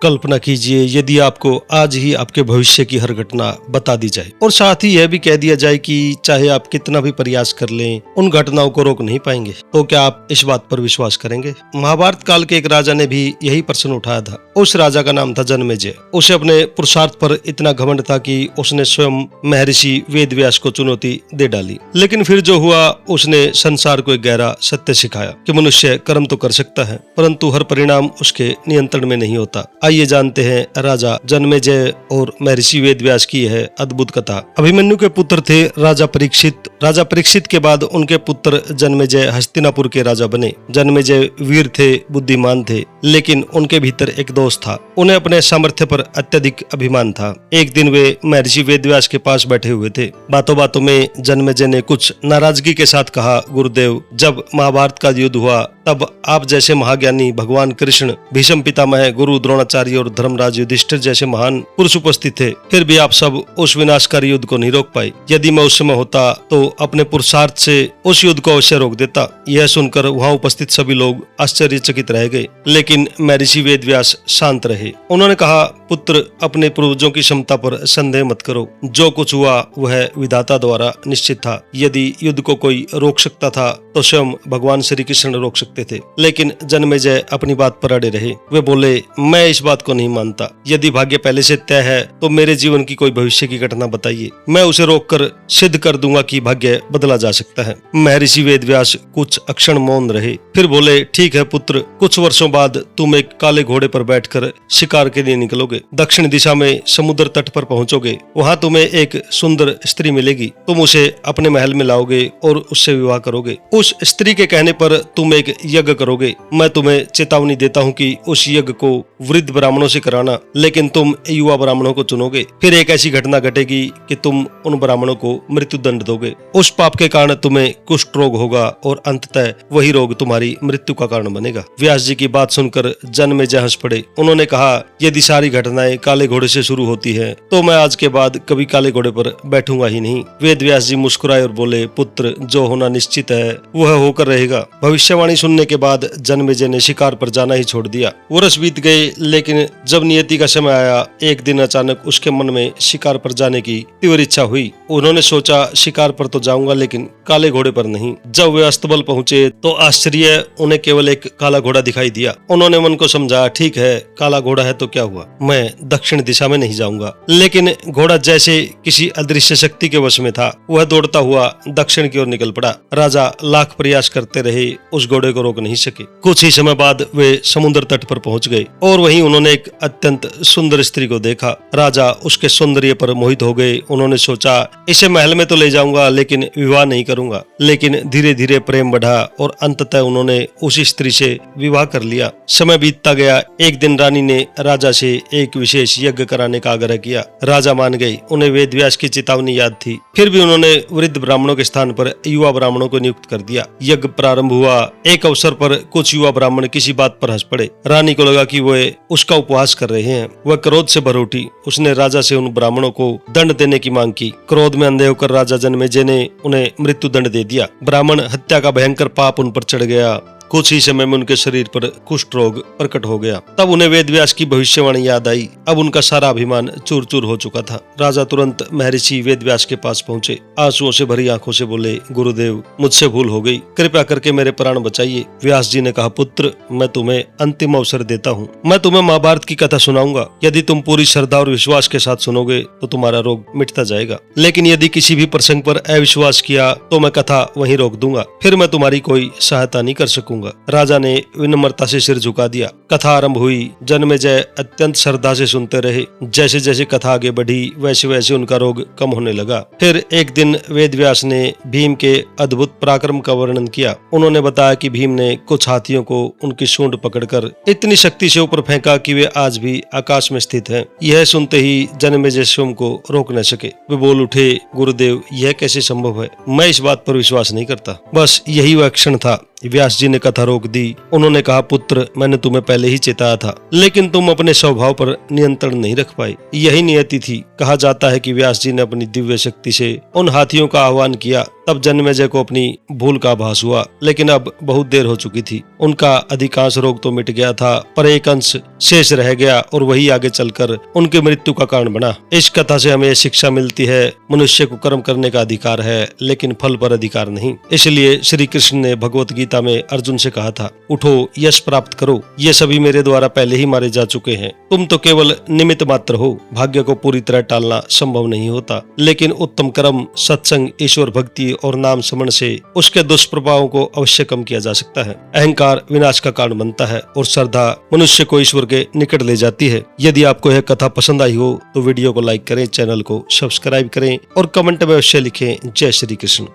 कल्पना कीजिए यदि आपको आज ही आपके भविष्य की हर घटना बता दी जाए और साथ ही यह भी कह दिया जाए कि चाहे आप कितना भी प्रयास कर लें उन घटनाओं को रोक नहीं पाएंगे, तो क्या आप इस बात पर विश्वास करेंगे? महाभारत काल के एक राजा ने भी यही प्रश्न उठाया था। उस राजा का नाम था जन्मेजय। उसे अपने पुरुषार्थ पर इतना घमंड था कि उसने स्वयं महर्षि वेदव्यास को चुनौती दे डाली। लेकिन फिर जो हुआ, उसने संसार को एक गहरा सत्य सिखाया कि मनुष्य कर्म तो कर सकता है परंतु हर परिणाम उसके नियंत्रण में नहीं होता। आइए जानते हैं राजा जन्मेजय और महर्षि वेदव्यास की यह अद्भुत कथा। अभिमन्यु के पुत्र थे राजा परीक्षित। राजा परीक्षित के बाद उनके पुत्र जन्मेजय हस्तिनापुर के राजा बने। जन्मेजय वीर थे, बुद्धिमान थे, लेकिन उनके भीतर एक दोष था। उन्हें अपने सामर्थ्य पर अत्यधिक अभिमान था। एक दिन वे महर्षि वेदव्यास के पास बैठे हुए थे। बातों बातों में जन्मेजय ने कुछ नाराजगी के साथ कहा, गुरुदेव, जब महाभारत का युद्ध हुआ तब आप जैसे महाज्ञानी, भगवान कृष्ण, भीष्म पितामह, गुरु द्रोणाचार्य और धर्मराज युधिष्ठिर जैसे महान पुरुष उपस्थित थे, फिर भी आप सब उस विनाशकारी युद्ध को नहीं रोक पाए। यदि मैं उस समय होता तो अपने पुरुषार्थ से उस युद्ध को अवश्य रोक देता। यह सुनकर वहां उपस्थित सभी लोग आश्चर्यचकित रह गए, लेकिन महर्षि वेदव्यास शांत रहे। उन्होंने कहा, पुत्र, अपने पूर्वजों की क्षमता पर संदेह मत करो। जो कुछ हुआ वह विधाता द्वारा निश्चित था। यदि युद्ध को कोई रोक सकता था तो स्वयं भगवान श्री कृष्ण रोक सकते थे। लेकिन जन्मेजय अपनी बात पर अड़े रहे। वे बोले, मैं इस बात को नहीं मानता। यदि भाग्य पहले से तय है तो मेरे जीवन की कोई भविष्य की घटना बताइए, मैं उसे रोककर सिद्ध कर दूंगा कि भाग्य बदला जा सकता है। महर्षि वेदव्यास कुछ अक्षण मौन रहे, फिर बोले, ठीक है पुत्र, कुछ वर्षों बाद तुम एक काले घोड़े पर बैठकर शिकार के लिए निकलोगे। दक्षिण दिशा में समुद्र तट पर पहुंचोगे। वहां तुम्हें एक सुंदर स्त्री मिलेगी। तुम उसे अपने महल में लाओगे और उससे विवाह करोगे। उस स्त्री के कहने पर तुम एक यज्ञ करोगे। मैं तुम्हें चेतावनी देता हूँ कि उस यज्ञ को वृद्ध ब्राह्मणों से कराना, लेकिन तुम युवा ब्राह्मणों को चुनोगे। फिर एक ऐसी घटना घटेगी कि तुम उन ब्राह्मणों को मृत्यु दंड दोगे। उस पाप के कारण तुम्हें कुष्ठ रोग होगा और अंततः वही रोग तुम्हारी मृत्यु का कारण बनेगा। व्यास जी की बात सुनकर जन्मेजय हंस पड़े। उन्होंने कहा, यदि सारी घटनाएं काले घोड़े से शुरू होती है तो मैं आज के बाद कभी काले घोड़े पर बैठूंगा ही नहीं। वेदव्यास जी मुस्कुराए और बोले, पुत्र, जो होना निश्चित है वह होकर रहेगा। भविष्यवाणी सुनने के बाद जन्मेजय ने शिकार पर जाना ही छोड़ दिया। वर्ष बीत गए, लेकिन जब नियति का समय आया, एक दिन अचानक उसके मन में शिकार पर जाने की तीव्र इच्छा हुई। उन्होंने सोचा, शिकार पर तो जाऊंगा लेकिन काले घोड़े पर नहीं। जब वे अस्तबल पहुंचे तो आश्चर्य, उन्हें केवल एक काला घोड़ा दिखाई दिया। उन्होंने मन को समझा, ठीक है, काला घोड़ा है तो क्या हुआ, मैं दक्षिण दिशा में नहीं जाऊंगा। लेकिन घोड़ा जैसे किसी अदृश्य शक्ति के वश में था। वह दौड़ता हुआ दक्षिण की ओर निकल पड़ा। राजा लाख प्रयास करते रहे, उस घोड़े को रोक नहीं सके। कुछ ही समय बाद वे समुद्र तट पर पहुंच गए और वहीं उन्होंने एक अत्यंत सुंदर स्त्री को देखा। राजा उसके सौंदर्य पर मोहित हो गए। उन्होंने सोचा, इसे महल में तो ले जाऊंगा लेकिन विवाह नहीं करूंगा। लेकिन धीरे धीरे प्रेम बढ़ा और अंततः उन्होंने उसी स्त्री से विवाह कर लिया। समय बीतता गया। एक दिन रानी ने राजा से एक विशेष यज्ञ कराने का आग्रह किया। राजा मान गए। उन्हें वेदव्यास की चेतावनी याद थी, फिर भी उन्होंने वृद्ध ब्राह्मणों के स्थान पर युवा ब्राह्मणों को नियुक्त कर दिया। यज्ञ प्रारंभ हुआ। एक अवसर पर कुछ युवा ब्राह्मण किसी बात पर हंस पड़े। रानी को लगा कि वे उसका उपहास कर रहे हैं। वह क्रोध से भर उठी। उसने राजा से उन ब्राह्मणों को दंड देने की मांग की। क्रोध में अंधे होकर राजा जन्मेजय ने उन्हें मृत्यु दंड दे दिया। ब्राह्मण हत्या का भयंकर पाप उन पर चढ़ गया। कुछ ही समय में उनके शरीर पर कुष्ठ रोग प्रकट हो गया। तब उन्हें वेदव्यास की भविष्यवाणी याद आई। अब उनका सारा अभिमान चूर चूर हो चुका था। राजा तुरंत महर्षि वेदव्यास के पास पहुंचे। आंसुओं से भरी आंखों से बोले, गुरुदेव, मुझसे भूल हो गई, कृपया करके मेरे प्राण बचाइए। व्यास जी ने कहा, पुत्र, मैं तुम्हें अंतिम अवसर देता हूँ। मैं तुम्हें महाभारत की कथा सुनाऊंगा। यदि तुम पूरी श्रद्धा और विश्वास के साथ सुनोगे तो तुम्हारा रोग मिटता जाएगा। लेकिन यदि किसी भी प्रसंग पर अविश्वास किया तो मैं कथा वहीं रोक दूंगा। फिर मैं तुम्हारी कोई सहायता नहीं कर सकूंगा। राजा ने विनम्रता से सिर झुका दिया। कथा आरंभ हुई। जन्मेजय अत्यंत श्रद्धा से सुनते रहे। जैसे जैसे कथा आगे बढ़ी वैसे वैसे उनका रोग कम होने लगा। फिर एक दिन वेदव्यास ने भीम के अद्भुत पराक्रम का वर्णन किया। उन्होंने बताया कि भीम ने कुछ हाथियों को उनकी सूंड पकड़कर इतनी शक्ति से ऊपर फेंका कि वे आज भी आकाश में स्थित हैं। यह सुनते ही जन्मेजय स्वयं को रोक न सके। वे बोल उठे, गुरुदेव, यह कैसे संभव है? मैं इस बात पर विश्वास नहीं करता। बस यही वह क्षण था। व्यास जी ने कथा रोक दी। उन्होंने कहा, पुत्र, मैंने तुम्हें पहले ही चेताया था, लेकिन तुम अपने स्वभाव पर नियंत्रण नहीं रख पाए। यही नियति थी। कहा जाता है कि व्यास जी ने अपनी दिव्य शक्ति से उन हाथियों का आह्वान किया तब जन्मेजय को अपनी भूल का आभास हुआ, लेकिन अब बहुत देर हो चुकी थी। उनका अधिकांश रोग तो मिट गया था, पर एक अंश शेष रह गया और वही आगे चलकर उनकी मृत्यु का कारण बना। इस कथा से हमें शिक्षा मिलती है, मनुष्य को कर्म करने का अधिकार है, लेकिन फल पर अधिकार नहीं। इसलिए श्री कृष्ण ने भगवत गीता में अर्जुन से कहा था, उठो, यश प्राप्त करो, ये सभी मेरे द्वारा पहले ही मारे जा चुके हैं। तुम तो केवल निमित्त मात्र हो। भाग्य को पूरी तरह टालना संभव नहीं होता, लेकिन उत्तम कर्म, सत्संग, ईश्वर भक्ति और नाम स्मरण से उसके दुष्प्रभावों को अवश्य कम किया जा सकता है। अहंकार विनाश का कारण बनता है और श्रद्धा मनुष्य को ईश्वर के निकट ले जाती है। यदि आपको यह कथा पसंद आई हो तो वीडियो को लाइक करें, चैनल को सब्सक्राइब करें और कमेंट में अवश्य लिखें जय श्री कृष्ण।